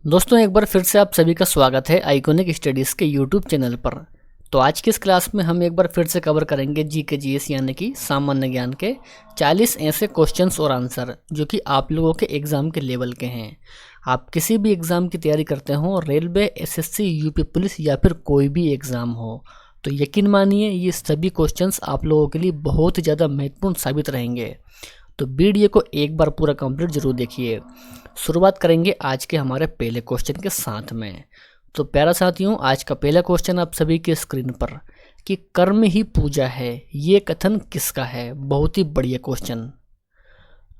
दोस्तों एक बार फिर से आप सभी का स्वागत है आइकॉनिक स्टडीज़ के यूट्यूब चैनल पर। तो आज की इस क्लास में हम एक बार फिर से कवर करेंगे जी के जीएस यानी कि सामान्य ज्ञान के 40 ऐसे क्वेश्चंस और आंसर जो कि आप लोगों के एग्ज़ाम के लेवल के हैं। आप किसी भी एग्ज़ाम की तैयारी करते हो, रेलवे, एसएससी, यूपी पुलिस या फिर कोई भी एग्ज़ाम हो, तो यकीन मानिए ये सभी क्वेश्चंस आप लोगों के लिए बहुत ही ज़्यादा महत्वपूर्ण साबित रहेंगे। तो वीडियो को एक बार पूरा कंप्लीट जरूर देखिए। शुरुआत करेंगे आज के हमारे पहले क्वेश्चन के साथ में। तो प्यारा साथियों, आज का पहला क्वेश्चन आप सभी के स्क्रीन पर कि कर्म ही पूजा है, ये कथन किसका है। बहुत ही बढ़िया क्वेश्चन।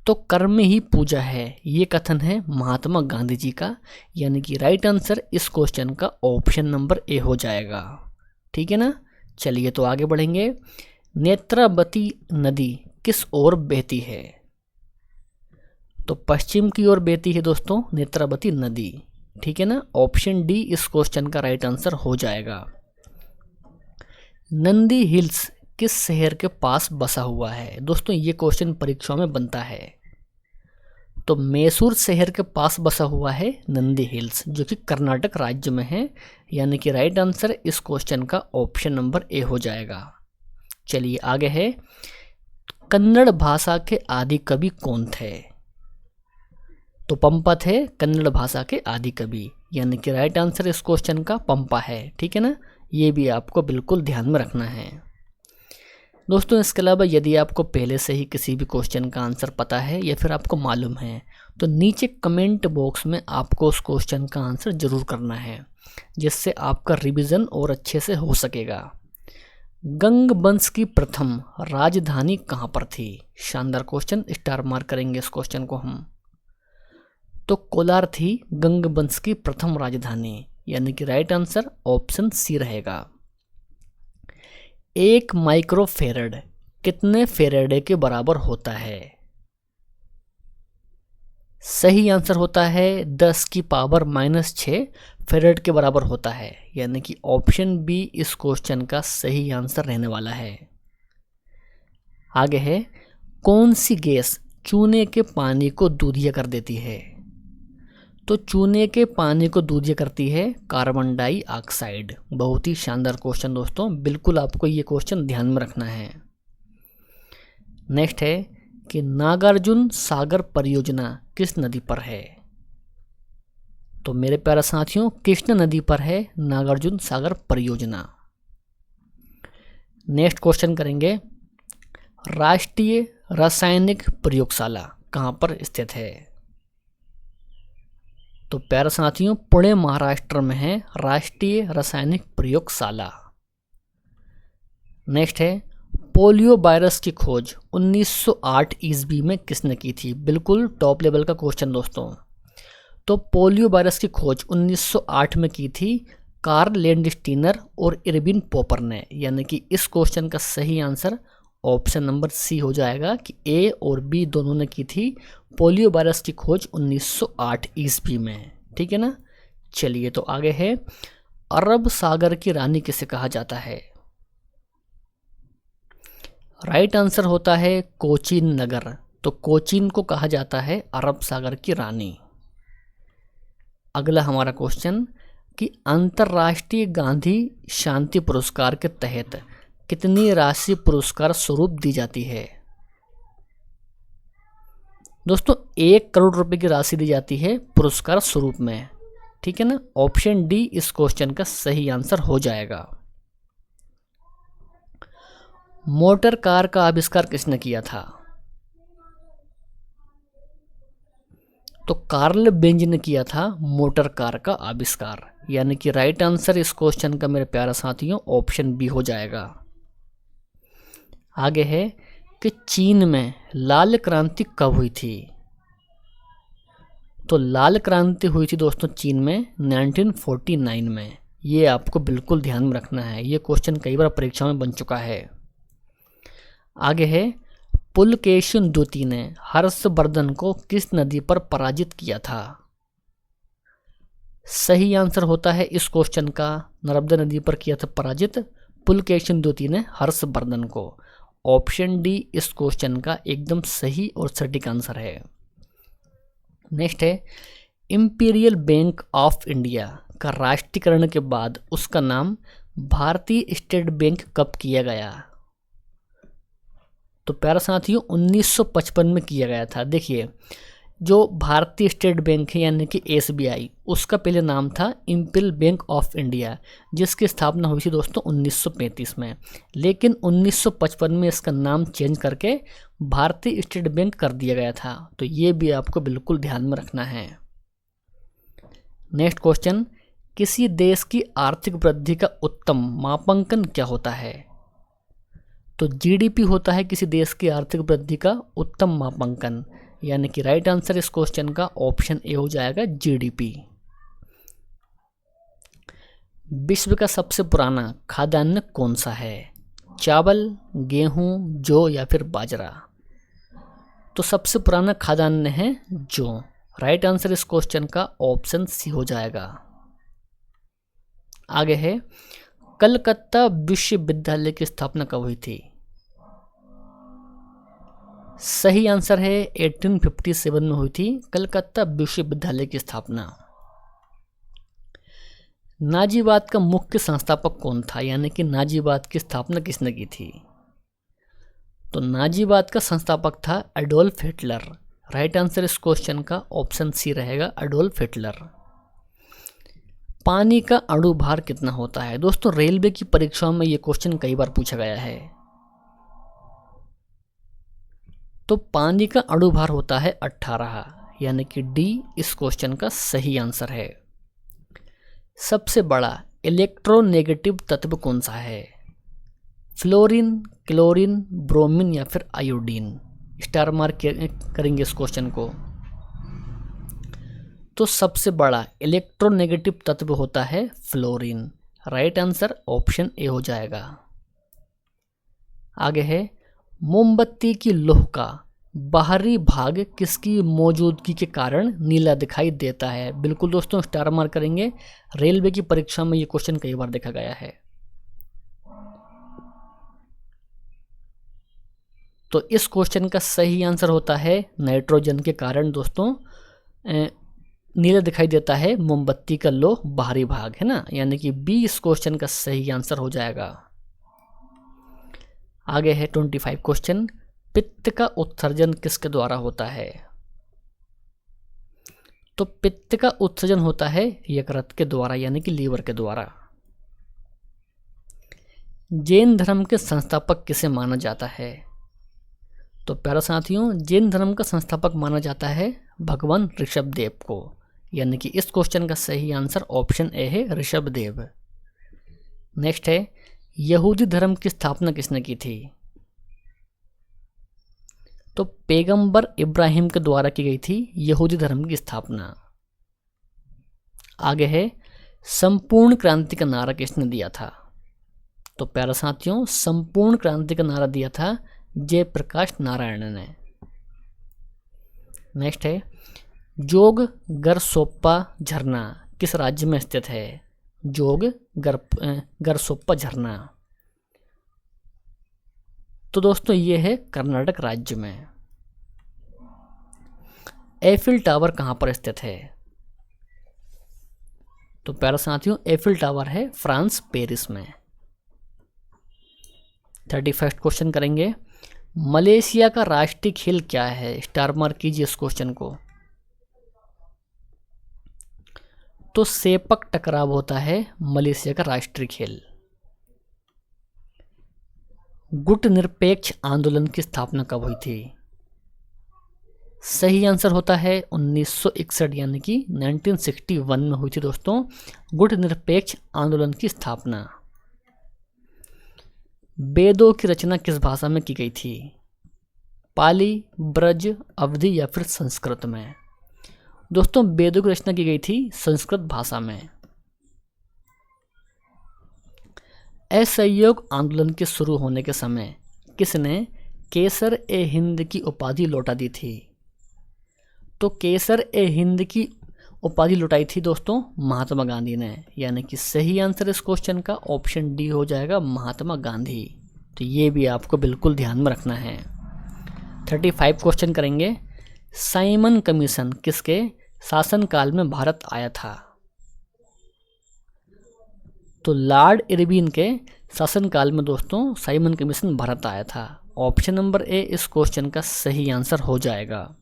तो कर्म ही पूजा है ये कथन है महात्मा गांधी जी का, यानी कि राइट आंसर इस क्वेश्चन का ऑप्शन नंबर ए हो जाएगा। ठीक है ना। चलिए तो आगे बढ़ेंगे। नेत्रावती नदी किस ओर बहती है। तो पश्चिम की ओर बहती है दोस्तों नेत्रावती नदी। ठीक है ना। ऑप्शन डी इस क्वेश्चन का राइट आंसर हो जाएगा। नंदी हिल्स किस शहर के पास बसा हुआ है। दोस्तों ये क्वेश्चन परीक्षाओं में बनता है। तो मैसूर शहर के पास बसा हुआ है नंदी हिल्स, जो कि कर्नाटक राज्य में है, यानी कि राइट आंसर इस क्वेश्चन का ऑप्शन नंबर ए हो जाएगा। चलिए आगे है। कन्नड़ भाषा के आदि कवि कौन थे। तो पंपा थे कन्नड़ भाषा के आदि कवि, यानी कि राइट आंसर इस क्वेश्चन का पंपा है। ठीक है ना। ये भी आपको बिल्कुल ध्यान में रखना है दोस्तों। इसके अलावा यदि आपको पहले से ही किसी भी क्वेश्चन का आंसर पता है या फिर आपको मालूम है, तो नीचे कमेंट बॉक्स में आपको उस क्वेश्चन का आंसर जरूर करना है, जिससे आपका रिवीजन और अच्छे से हो सकेगा। गंग वंश की प्रथम राजधानी कहाँ पर थी। शानदार क्वेश्चन, स्टार मार्क करेंगे इस क्वेश्चन को हम। तो कोलार थी गंग वंश की प्रथम राजधानी, यानी कि राइट आंसर ऑप्शन सी रहेगा। एक माइक्रोफेरेड कितने फेरेडे के बराबर होता है। सही आंसर होता है 10 की पावर -6 फेरेड के बराबर होता है, यानी कि ऑप्शन बी इस क्वेश्चन का सही आंसर रहने वाला है। आगे है। कौन सी गैस चूने के पानी को दूधिया कर देती है। तो चूने के पानी को दूधिया करती है कार्बन डाइऑक्साइड। बहुत ही शानदार क्वेश्चन दोस्तों, बिल्कुल आपको ये क्वेश्चन ध्यान में रखना है। नेक्स्ट है कि नागार्जुन सागर परियोजना किस नदी पर है। तो मेरे प्यारे साथियों, कृष्ण नदी पर है नागार्जुन सागर परियोजना। नेक्स्ट क्वेश्चन करेंगे। राष्ट्रीय रासायनिक प्रयोगशाला कहाँ पर स्थित है। तो प्यारे साथियों, पुणे महाराष्ट्र में है राष्ट्रीय रासायनिक प्रयोगशाला। नेक्स्ट है। पोलियो वायरस की खोज 1908 ईस्वी में किसने की थी। बिल्कुल टॉप लेवल का क्वेश्चन दोस्तों। तो पोलियो वायरस की खोज 1908 में की थी कार्ल लैंडस्टीनर और इरविन पॉपर ने, यानी कि इस क्वेश्चन का सही आंसर ऑप्शन नंबर सी हो जाएगा कि ए और बी दोनों ने की थी पोलियो वायरस की खोज 1908 ईस्वी में। ठीक है ना। चलिए तो आगे है। अरब सागर की रानी किसे कहा जाता है। राइट आंसर होता है कोचीन नगर। तो कोचीन को कहा जाता है अरब सागर की रानी। अगला हमारा क्वेश्चन कि अंतर्राष्ट्रीय गांधी शांति पुरस्कार के तहत कितनी राशि पुरस्कार स्वरूप दी जाती है। दोस्तों 1 करोड़ रुपए की राशि दी जाती है पुरस्कार स्वरूप में। ठीक है ना। ऑप्शन डी इस क्वेश्चन का सही आंसर हो जाएगा। मोटर कार का आविष्कार किसने किया था। तो कार्ल बेंज ने किया था मोटर कार का आविष्कार, यानी कि राइट आंसर इस क्वेश्चन का मेरे प्यारे साथियों ऑप्शन बी हो जाएगा। आगे है कि चीन में लाल क्रांति कब हुई थी। तो लाल क्रांति हुई थी दोस्तों चीन में 1949 में। ये आपको बिल्कुल ध्यान में रखना है, ये क्वेश्चन कई बार परीक्षा में बन चुका है। आगे है। पुलकेशिन द्वितीय ने हर्षवर्धन को किस नदी पर पराजित किया था। सही आंसर होता है इस क्वेश्चन का नर्मदा नदी पर किया था पराजित पुलकेशिन द्वितीय ने हर्षवर्धन को। ऑप्शन डी इस क्वेश्चन का एकदम सही और सटीक आंसर है। नेक्स्ट है। इंपीरियल बैंक ऑफ इंडिया का राष्ट्रीयकरण के बाद उसका नाम भारतीय स्टेट बैंक कब किया गया? तो प्यारे साथियों 1955 में किया गया था। देखिए, जो भारतीय स्टेट बैंक है यानी कि SBI, उसका पहले नाम था इंपीरियल बैंक ऑफ इंडिया, जिसकी स्थापना हुई थी दोस्तों 1935 में। लेकिन 1955 में इसका नाम चेंज करके भारतीय स्टेट बैंक कर दिया गया था। तो ये भी आपको बिल्कुल ध्यान में रखना है। नेक्स्ट क्वेश्चन, किसी देश की आर्थिक वृद्धि का उत्तम मापांकन क्या होता है? तो GDP होता है किसी देश की आर्थिक वृद्धि का उत्तम मापांकन, यानी कि राइट आंसर इस क्वेश्चन का ऑप्शन ए हो जाएगा GDP। विश्व का सबसे पुराना खाद्यान्न कौन सा है? चावल, गेहूं, जौ या फिर बाजरा? तो सबसे पुराना खाद्यान्न है जौ। राइट आंसर इस क्वेश्चन का ऑप्शन सी हो जाएगा। आगे है, कलकत्ता विश्वविद्यालय की स्थापना कब हुई थी? सही आंसर है 1857 में हुई थी कलकत्ता विश्वविद्यालय की स्थापना। नाजीवाद का मुख्य संस्थापक कौन था, यानी कि नाजीवाद की स्थापना किसने की थी? तो नाजीवाद का संस्थापक था एडोल्फ हिटलर। राइट आंसर इस क्वेश्चन का ऑप्शन सी रहेगा, एडोल्फ हिटलर। पानी का अणुभार कितना होता है? दोस्तों रेलवे की परीक्षाओं में ये क्वेश्चन कई बार पूछा गया है। तो पानी का अणुभार होता है 18, यानी कि डी इस क्वेश्चन का सही आंसर है। सबसे बड़ा इलेक्ट्रोनेगेटिव तत्व कौन सा है? फ्लोरीन, क्लोरीन, ब्रोमीन या फिर आयोडीन? स्टार मार्क करेंगे इस क्वेश्चन को। तो सबसे बड़ा इलेक्ट्रोनेगेटिव तत्व होता है fluorine. Right answer option A हो जाएगा। आगे है, मोमबत्ती की लौह का बाहरी भाग किसकी मौजूदगी के कारण नीला दिखाई देता है? बिल्कुल दोस्तों स्टार मार्क करेंगे। रेलवे की परीक्षा में ये क्वेश्चन कई बार देखा गया है। तो इस क्वेश्चन का सही आंसर होता है नाइट्रोजन के कारण दोस्तों नीला दिखाई देता है मोमबत्ती का लौह बाहरी भाग, है ना, यानी कि बी इस क्वेश्चन का सही आंसर हो जाएगा। आगे है 25 क्वेश्चन, पित्त का उत्सर्जन किसके द्वारा होता है? तो पित्त का उत्सर्जन होता है यकृत के द्वारा, यानी कि लीवर के द्वारा। जैन धर्म के संस्थापक किसे माना जाता है? तो प्यारे साथियों जैन धर्म का संस्थापक माना जाता है भगवान ऋषभदेव को, यानी कि इस क्वेश्चन का सही आंसर ऑप्शन ए है ऋषभदेव। नेक्स्ट है, यहूदी धर्म की स्थापना किसने की थी? तो पैगंबर इब्राहिम के द्वारा की गई थी यहूदी धर्म की स्थापना। आगे है, संपूर्ण क्रांति का नारा किसने दिया था? तो प्यारे साथियों संपूर्ण क्रांति का नारा दिया था जयप्रकाश नारायण ने। नेक्स्ट है, जोग गरसोप्पा झरना किस राज्य में स्थित है? जोग गरसोप्पा झरना तो दोस्तों ये है कर्नाटक राज्य में। एफिल टावर कहाँ पर स्थित है? तो प्यारे साथियों एफिल टावर है फ्रांस पेरिस में। 31 क्वेश्चन करेंगे, मलेशिया का राष्ट्रीय खेल क्या है? स्टार मार्क कीजिए इस क्वेश्चन को। तो सेपक टकराव होता है मलेशिया का राष्ट्रीय खेल। गुट निरपेक्ष आंदोलन की स्थापना कब हुई थी? सही आंसर होता है 1961, यानी कि 1961 में हुई थी दोस्तों गुट निरपेक्ष आंदोलन की स्थापना। वेदों की रचना किस भाषा में की गई थी? पाली, ब्रज, अवधी या फिर संस्कृत में? दोस्तों वेदों की रचना की गई थी संस्कृत भाषा में। असहयोग आंदोलन के शुरू होने के समय किसने केसर ए हिंद की उपाधि लौटा दी थी? तो केसर ए हिंद की उपाधि लौटाई थी दोस्तों महात्मा गांधी ने, यानी कि सही आंसर इस क्वेश्चन का ऑप्शन डी हो जाएगा महात्मा गांधी। तो ये भी आपको बिल्कुल ध्यान में रखना है। 35 क्वेश्चन करेंगे, साइमन कमीशन किसके शासनकाल में भारत आया था? तो लॉर्ड इरविन के शासनकाल में दोस्तों साइमन कमीशन भारत आया था। ऑप्शन नंबर ए इस क्वेश्चन का सही आंसर हो जाएगा।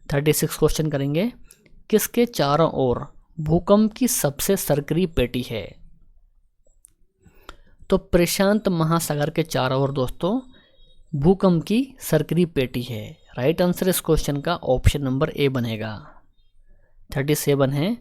36 क्वेश्चन करेंगे। किसके चारों ओर भूकंप की सबसे सरकरी पेटी है? तो प्रशांत महासागर के चारों ओर दोस्तों भूकंप की सरकरी पेटी है। राइट आंसर इस क्वेश्चन का ऑप्शन नंबर ए बनेगा। 37 है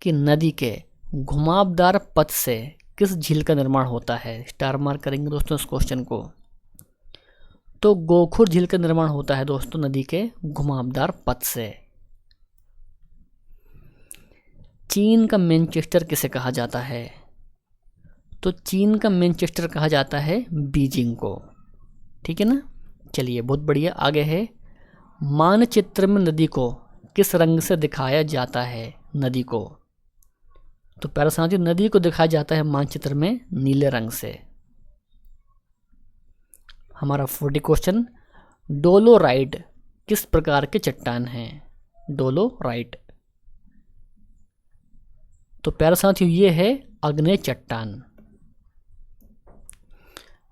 कि नदी के घुमावदार पथ से किस झील का निर्माण होता है? स्टार मार्क करेंगे दोस्तों इस क्वेश्चन को। तो गोखुर झील का निर्माण होता है दोस्तों नदी के घुमावदार पथ से। चीन का मैनचेस्टर किसे कहा जाता है? तो चीन का मैनचेस्टर कहा जाता है बीजिंग को। ठीक है ना। चलिए बहुत बढ़िया। आगे है, मानचित्र में नदी को किस रंग से दिखाया जाता है? नदी को, तो प्यारे साथियों नदी को दिखाया जाता है मानचित्र में नीले रंग से। हमारा 40 क्वेश्चन, डोलोराइट किस प्रकार के चट्टान हैं? डोलोराइट, तो प्यारे साथियों ये है आग्नेय चट्टान।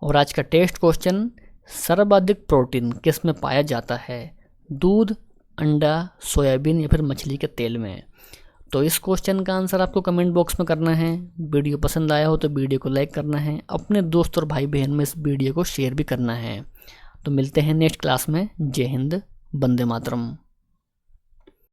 और आज का टेस्ट क्वेश्चन, सर्वाधिक प्रोटीन किस में पाया जाता है? दूध, अंडा, सोयाबीन या फिर मछली के तेल में? तो इस क्वेश्चन का आंसर आपको कमेंट बॉक्स में करना है। वीडियो पसंद आया हो तो वीडियो को लाइक करना है, अपने दोस्त और भाई बहन में इस वीडियो को शेयर भी करना है। तो मिलते हैं नेक्स्ट क्लास में। जय हिंद, वंदे मातरम।